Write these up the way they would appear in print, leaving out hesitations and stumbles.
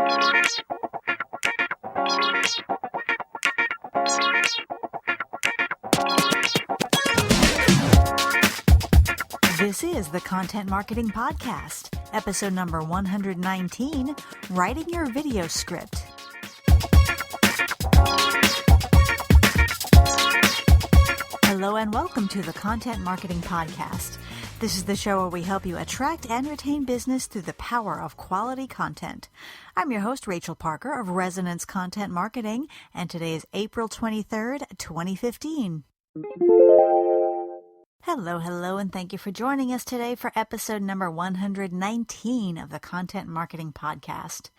This is the Content Marketing Podcast, episode number 119, Writing Your Video Script. Hello and welcome to the Content Marketing Podcast. This is the show where we help you attract and retain business through the power of quality content. I'm your host, Rachel Parker of Resonance Content Marketing, and today is April 23rd, 2015. Hello, and thank you for joining us today for episode number 119 of the Content Marketing Podcast.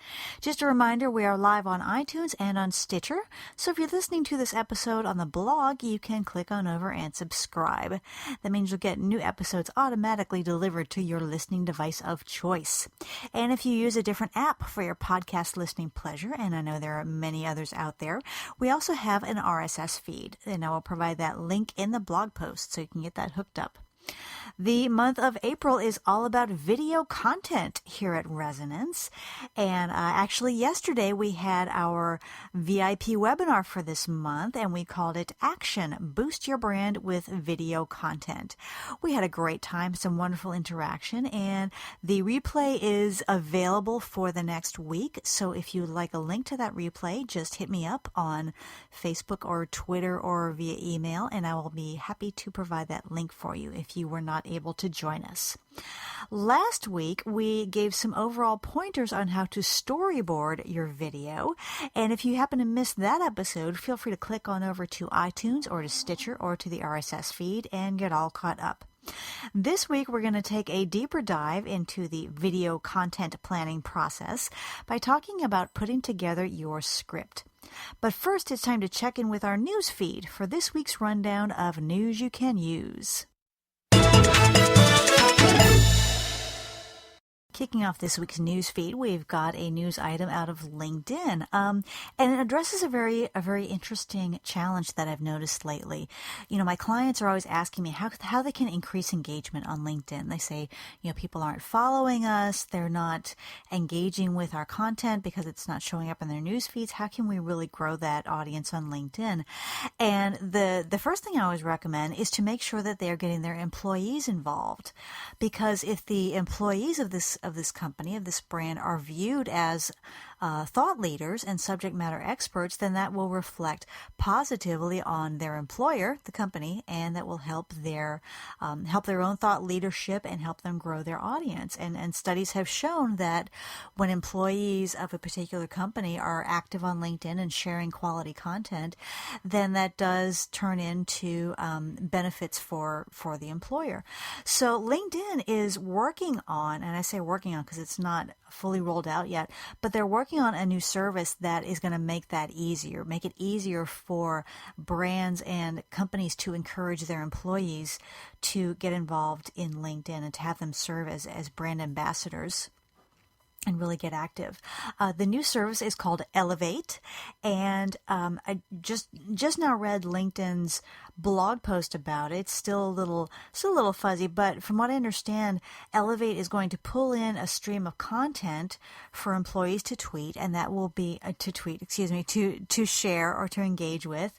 Just a reminder, we are live on iTunes and on Stitcher, so if you're listening to this episode on the blog, you can click on over and subscribe. That means you'll get new episodes automatically delivered to your listening device of choice. And if you use a different app for your podcast listening pleasure, and I know there are many others out there, we also have an RSS feed, and I will provide that link in the blog post so you can get that hooked up. The month of April is all about video content here at Resonance. And actually yesterday we had our VIP webinar for this month, and we called it Action, Boost Your Brand with Video Content. We had a great time, some wonderful interaction, and the replay is available for the next week. So if you'd like a link to that replay, just hit me up on Facebook or Twitter or via email, and I will be happy to provide that link for you if you were not able to join us. Last week, we gave some overall pointers on how to storyboard your video. And if you happen to miss that episode, feel free to click on over to iTunes or to Stitcher or to the RSS feed and get all caught up. This week, we're going to take a deeper dive into the video content planning process by talking about putting together your script. But first, it's time to check in with our news feed for this week's rundown of news you can use. Kicking off this week's news feed, we've got a news item out of LinkedIn, and it addresses a very interesting challenge that I've noticed lately. You know, my clients are always asking me how they can increase engagement on LinkedIn. They say, people aren't following us, they're not engaging with our content because it's not showing up in their news feeds. How can we really grow that audience on LinkedIn? And the first thing I always recommend is to make sure that they are getting their employees involved, because if the employees of this company, of this brand, are viewed as thought leaders and subject matter experts, then that will reflect positively on their employer, the company, and that will help their own thought leadership and help them grow their audience. And studies have shown that when employees of a particular company are active on LinkedIn and sharing quality content, then that does turn into benefits for the employer. So LinkedIn is working on, and I say working on because it's not fully rolled out yet, but they're working on a new service that is going to make that easier, make it easier for brands and companies to encourage their employees to get involved in LinkedIn and to have them serve as brand ambassadors and really get active. The new service is called Elevate, and I just now read LinkedIn's blog post about it. It's still a little fuzzy, but from what I understand, Elevate is going to pull in a stream of content for employees to tweet, and that will be to share or to engage with.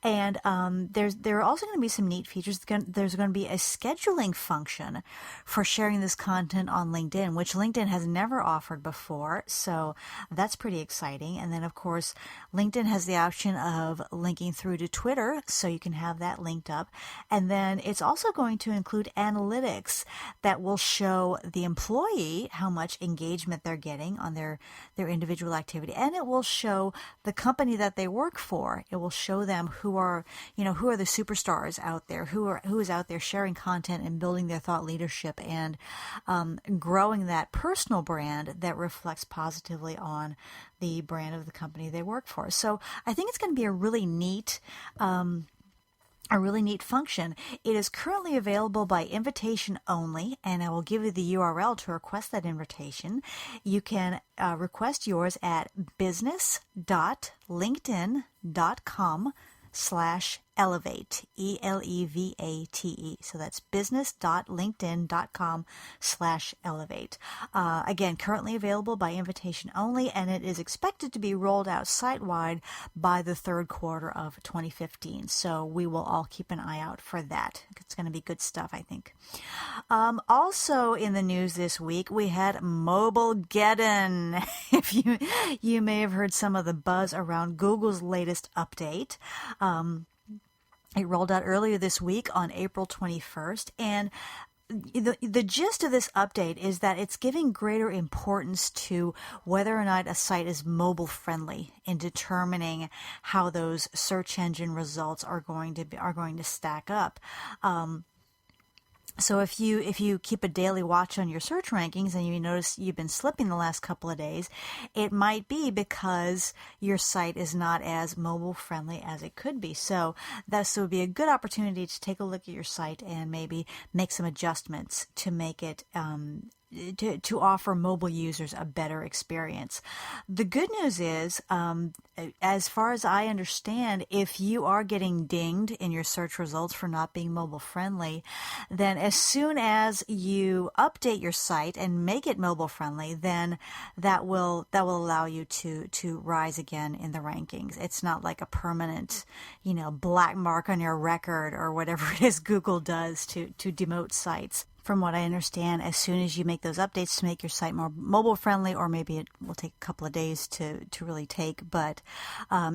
And there are also going to be some neat features. There's going to be a scheduling function for sharing this content on LinkedIn, which LinkedIn has never offered before, so that's pretty exciting. And then, of course, LinkedIn has the option of linking through to Twitter, so you can have that linked up. And then it's also going to include analytics that will show the employee how much engagement they're getting on their individual activity, and it will show the company that they work for. It will show them who are the superstars out there, who is out there sharing content and building their thought leadership and growing that personal brand that reflects positively on the brand of the company they work for. So I think it's going to be a really neat function. It is currently available by invitation only, and I will give you the URL to request that invitation. You can request yours at business.linkedin.com/elevate. Elevate, Elevate. So that's business.linkedin.com/elevate. Again, currently available by invitation only, and it is expected to be rolled out site-wide by the third quarter of 2015. So we will all keep an eye out for that. It's going to be good stuff, I think. Also in the news this week, we had Mobilegeddon. If you may have heard some of the buzz around Google's latest update. It rolled out earlier this week on April 21st, and the gist of this update is that it's giving greater importance to whether or not a site is mobile friendly in determining how those search engine results are going to stack up. So if you keep a daily watch on your search rankings and you notice you've been slipping the last couple of days, it might be because your site is not as mobile friendly as it could be. So this would be a good opportunity to take a look at your site and maybe make some adjustments to make it to offer mobile users a better experience. The good news is, as far as I understand, if you are getting dinged in your search results for not being mobile friendly, then as soon as you update your site and make it mobile friendly, then that will allow you to rise again in the rankings. It's not like a permanent, black mark on your record or whatever it is Google does to demote sites. From what I understand, as soon as you make those updates to make your site more mobile friendly, or maybe it will take a couple of days to really take, but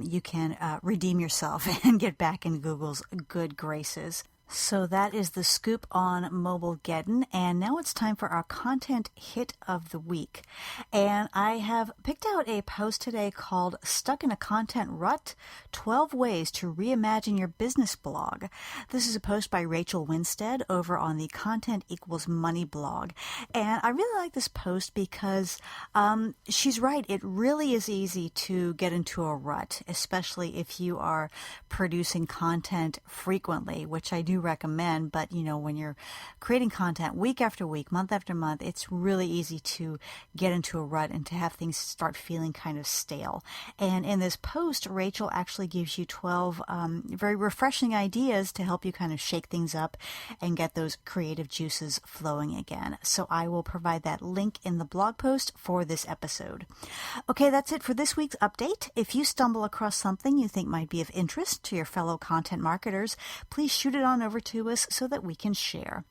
you can redeem yourself and get back in Google's good graces. So that is the scoop on Mobilegeddon, and now it's time for our content hit of the week. And I have picked out a post today called Stuck in a Content Rut, 12 Ways to Reimagine Your Business Blog. This is a post by Rachel Winstead over on the Content Equals Money blog. And I really like this post because she's right. It really is easy to get into a rut, especially if you are producing content frequently, which I do recommend, but when you're creating content week after week, month after month, it's really easy to get into a rut and to have things start feeling kind of stale. And in this post, Rachel actually gives you 12 very refreshing ideas to help you kind of shake things up and get those creative juices flowing again. So I will provide that link in the blog post for this episode. Okay, that's it for this week's update. If you stumble across something you think might be of interest to your fellow content marketers, please shoot it on over to us so that we can share.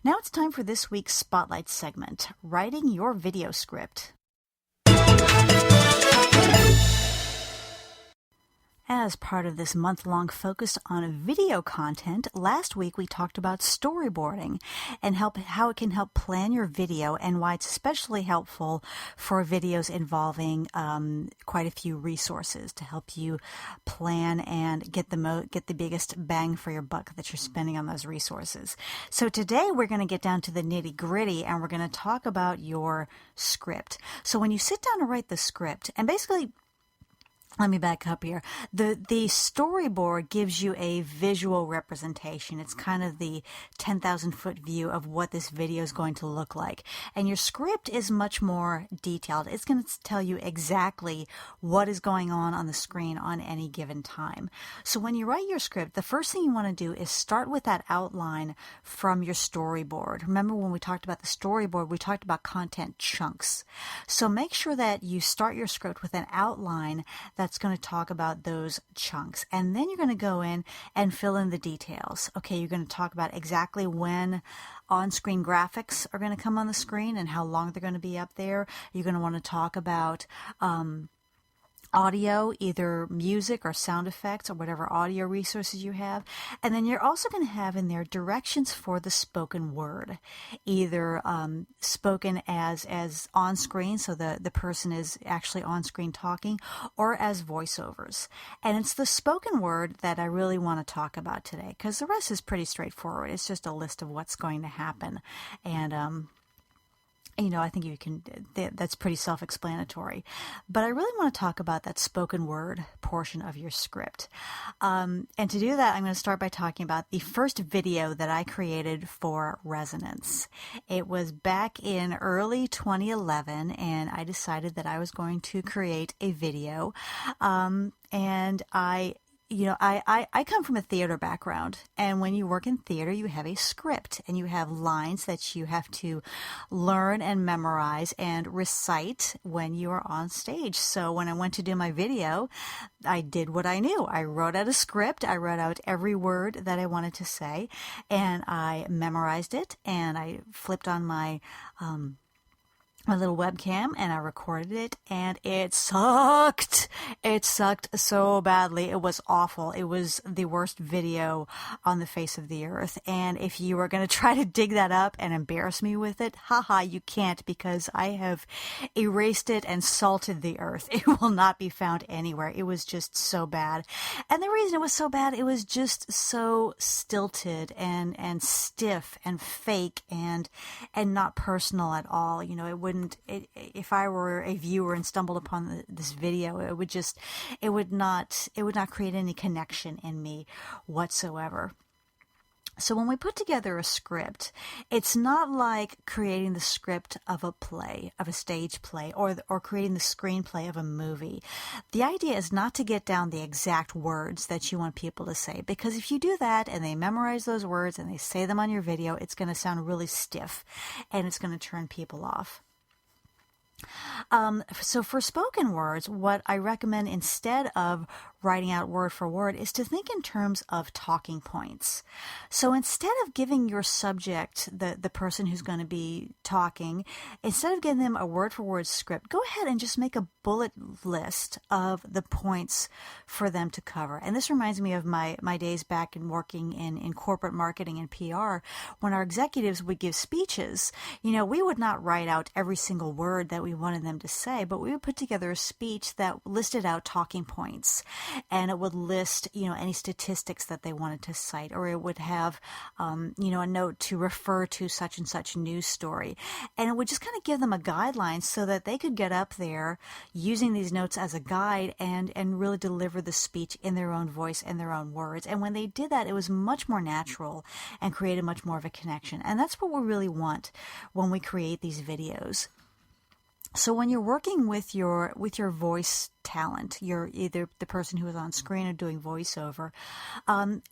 Now it's time for this week's Spotlight segment, Writing Your Video Script. As part of this month-long focus on video content, last week we talked about storyboarding and how it can help plan your video and why it's especially helpful for videos involving quite a few resources to help you plan and get the biggest bang for your buck that you're spending on those resources. So today we're going to get down to the nitty-gritty and we're going to talk about your script. So when you sit down to write the script, and basically let me back up here. The storyboard gives you a visual representation. It's kind of the 10,000 foot view of what this video is going to look like. And your script is much more detailed. It's going to tell you exactly what is going on the screen on any given time. So when you write your script, the first thing you want to do is start with that outline from your storyboard. Remember when we talked about the storyboard, we talked about content chunks. So make sure that you start your script with an outline that's going to talk about those chunks. And then you're going to go in and fill in the details. Okay, you're going to talk about exactly when on-screen graphics are going to come on the screen and how long they're going to be up there. You're going to want to talk about audio, either music or sound effects or whatever audio resources you have. And then you're also going to have in there directions for the spoken word, either spoken as on screen, so the person is actually on screen talking, or as voiceovers. And it's the spoken word that I really want to talk about today, because the rest is pretty straightforward. It's just a list of what's going to happen. And I think that's pretty self-explanatory. But I really want to talk about that spoken word portion of your script. And to do that, I'm going to start by talking about the first video that I created for Resonance. It was back in early 2011, and I decided that I was going to create a video. And I I come from a theater background, and when you work in theater, you have a script and you have lines that you have to learn and memorize and recite when you are on stage. So when I went to do my video, I did what I knew. I wrote out a script. I wrote out every word that I wanted to say, and I memorized it, and I flipped on my little webcam and I recorded it, and it sucked. It sucked so badly. It was awful. It was the worst video on the face of the earth. And if you are going to try to dig that up and embarrass me with it, haha, you can't, because I have erased it and salted the earth. It will not be found anywhere. It was just so bad. And the reason it was so bad, it was just so stilted and stiff and fake and not personal at all. It wouldn't. If I were a viewer and stumbled upon this video, it would not create any connection in me whatsoever. So when we put together a script, it's not like creating the script of a play, of a stage play, or creating the screenplay of a movie. The idea is not to get down the exact words that you want people to say, because if you do that and they memorize those words and they say them on your video, it's going to sound really stiff and it's going to turn people off. So for spoken words, what I recommend instead of writing out word for word is to think in terms of talking points. So instead of giving your subject, the person who's going to be talking, instead of giving them a word for word script, go ahead and just make a bullet list of the points for them to cover. And this reminds me of my days back in working in corporate marketing and PR, when our executives would give speeches. We would not write out every single word that we wanted them to say, but we would put together a speech that listed out talking points, and it would list, any statistics that they wanted to cite, or it would have, a note to refer to such and such news story. And it would just kind of give them a guideline so that they could get up there using these notes as a guide and really deliver the speech in their own voice and their own words. And when they did that, it was much more natural and created much more of a connection. And that's what we really want when we create these videos. So when you're working with your voice talent, you're either the person who is on screen or doing voiceover,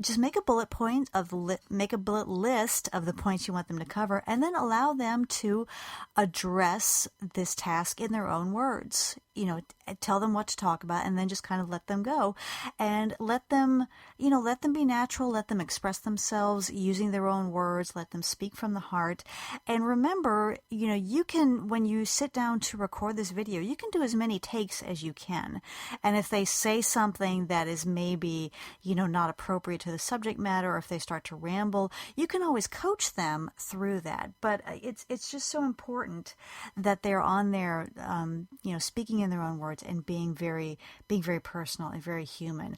just make a bullet list of the points you want them to cover, and then allow them to address this task in their own words. Tell them what to talk about, and then just kind of let them go, and let them be natural, let them express themselves using their own words, let them speak from the heart. And remember, you can, when you sit down to record this video, you can do as many takes as you can. And if they say something that is maybe, not appropriate to the subject matter, or if they start to ramble, you can always coach them through that. But it's just so important that they're on there, speaking in their own words and being very personal and very human.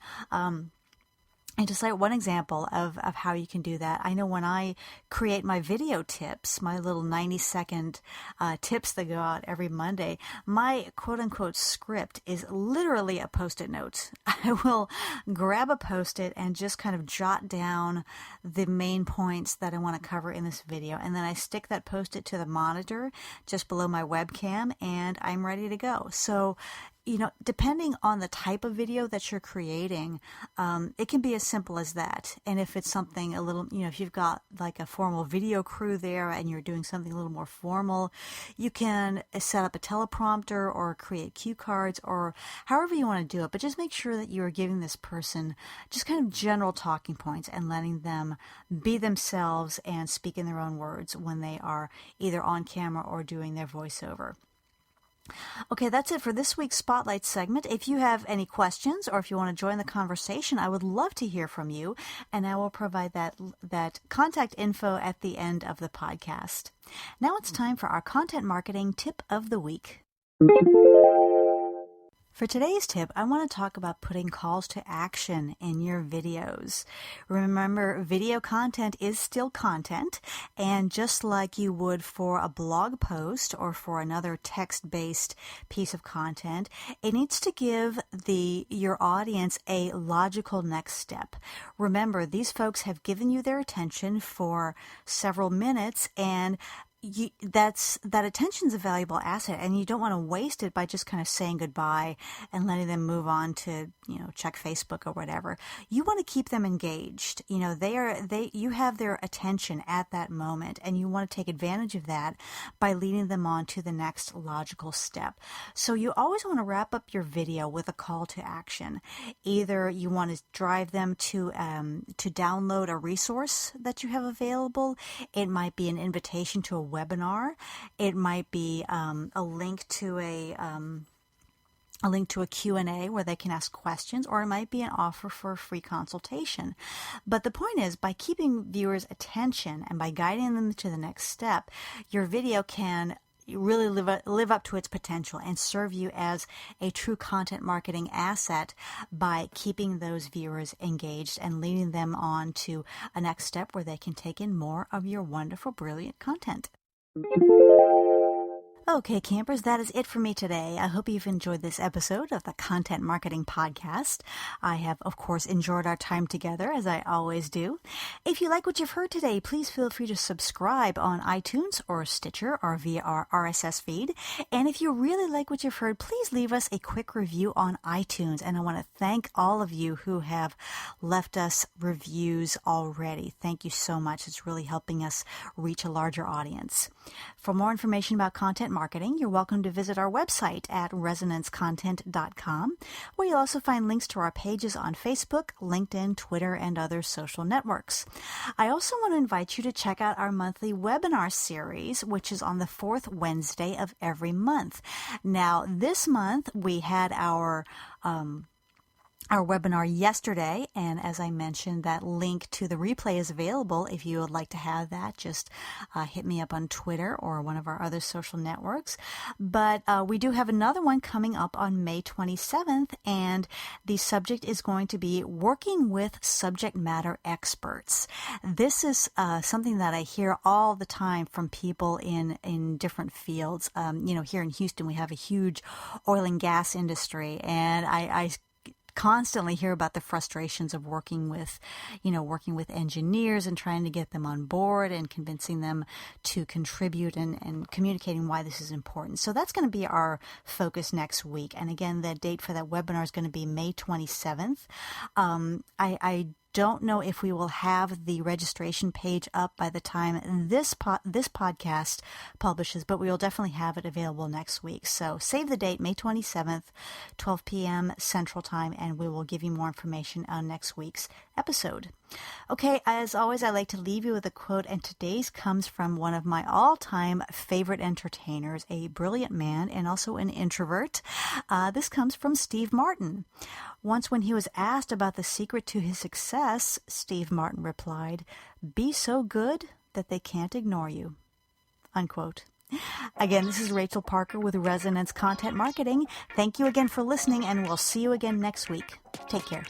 And to cite one example of how you can do that, I know when I create my video tips, my little 90-second tips that go out every Monday, my quote-unquote script is literally a Post-it note. I will grab a Post-it and just kind of jot down the main points that I want to cover in this video. And then I stick that Post-it to the monitor just below my webcam, and I'm ready to go. So depending on the type of video that you're creating, it can be as simple as that. And if it's something a little, if you've got like a formal video crew there and you're doing something a little more formal, you can set up a teleprompter or create cue cards or however you want to do it. But just make sure that you are giving this person just kind of general talking points and letting them be themselves and speak in their own words when they are either on camera or doing their voiceover. Okay, that's it for this week's Spotlight segment. If you have any questions or if you want to join the conversation, I would love to hear from you, and I will provide that contact info at the end of the podcast. Now it's time for our content marketing tip of the week. For today's tip, I want to talk about putting calls to action in your videos. Remember, video content is still content, and just like you would for a blog post or for another text-based piece of content, it needs to give your audience a logical next step. Remember, these folks have given you their attention for several minutes, and that attention's a valuable asset, and you don't want to waste it by just kind of saying goodbye and letting them move on to, check Facebook or whatever. You want to keep them engaged. You have their attention at that moment, and you want to take advantage of that by leading them on to the next logical step. So you always want to wrap up your video with a call to action. Either you want to drive them to download a resource that you have available. It might be an invitation to a webinar. It might be a link to a Q&A where they can ask questions, or it might be an offer for a free consultation. But the point is, by keeping viewers' attention and by guiding them to the next step, your video can really live up to its potential and serve you as a true content marketing asset by keeping those viewers engaged and leading them on to a next step where they can take in more of your wonderful, brilliant content. Okay, campers, that is it for me today. I hope you've enjoyed this episode of the Content Marketing Podcast. I have, of course, enjoyed our time together, as I always do. If you like what you've heard today, please feel free to subscribe on iTunes or Stitcher or via our RSS feed. And if you really like what you've heard, please leave us a quick review on iTunes. And I want to thank all of you who have left us reviews already. Thank you so much. It's really helping us reach a larger audience. For more information about content marketing, you're welcome to visit our website at resonancecontent.com, where you'll also find links to our pages on Facebook, LinkedIn, Twitter, and other social networks. I also want to invite you to check out our monthly webinar series, which is on the fourth Wednesday of every month. Now, this month we had our webinar yesterday, and as I mentioned, that link to the replay is available. If you would like to have that, just hit me up on Twitter or one of our other social networks. But we do have another one coming up on May 27th, and the subject is going to be working with subject matter experts. This is something that I hear all the time from people in different fields. Here in Houston, we have a huge oil and gas industry, and I constantly hear about the frustrations of working with engineers and trying to get them on board and convincing them to contribute and communicating why this is important. So that's going to be our focus next week. And again, the date for that webinar is going to be May 27th. I don't know if we will have the registration page up by the time this podcast publishes, but we will definitely have it available next week. So save the date, May 27th, 12 p.m. Central Time, and we will give you more information on next week's episode. Okay, as always, I like to leave you with a quote, and today's comes from one of my all-time favorite entertainers, a brilliant man and also an introvert. This comes from Steve Martin. Once when he was asked about the secret to his success, Steve Martin replied, "Be so good that they can't ignore you." Unquote. Again, this is Rachel Parker with Resonance Content Marketing. Thank you again for listening, and we'll see you again next week. Take care.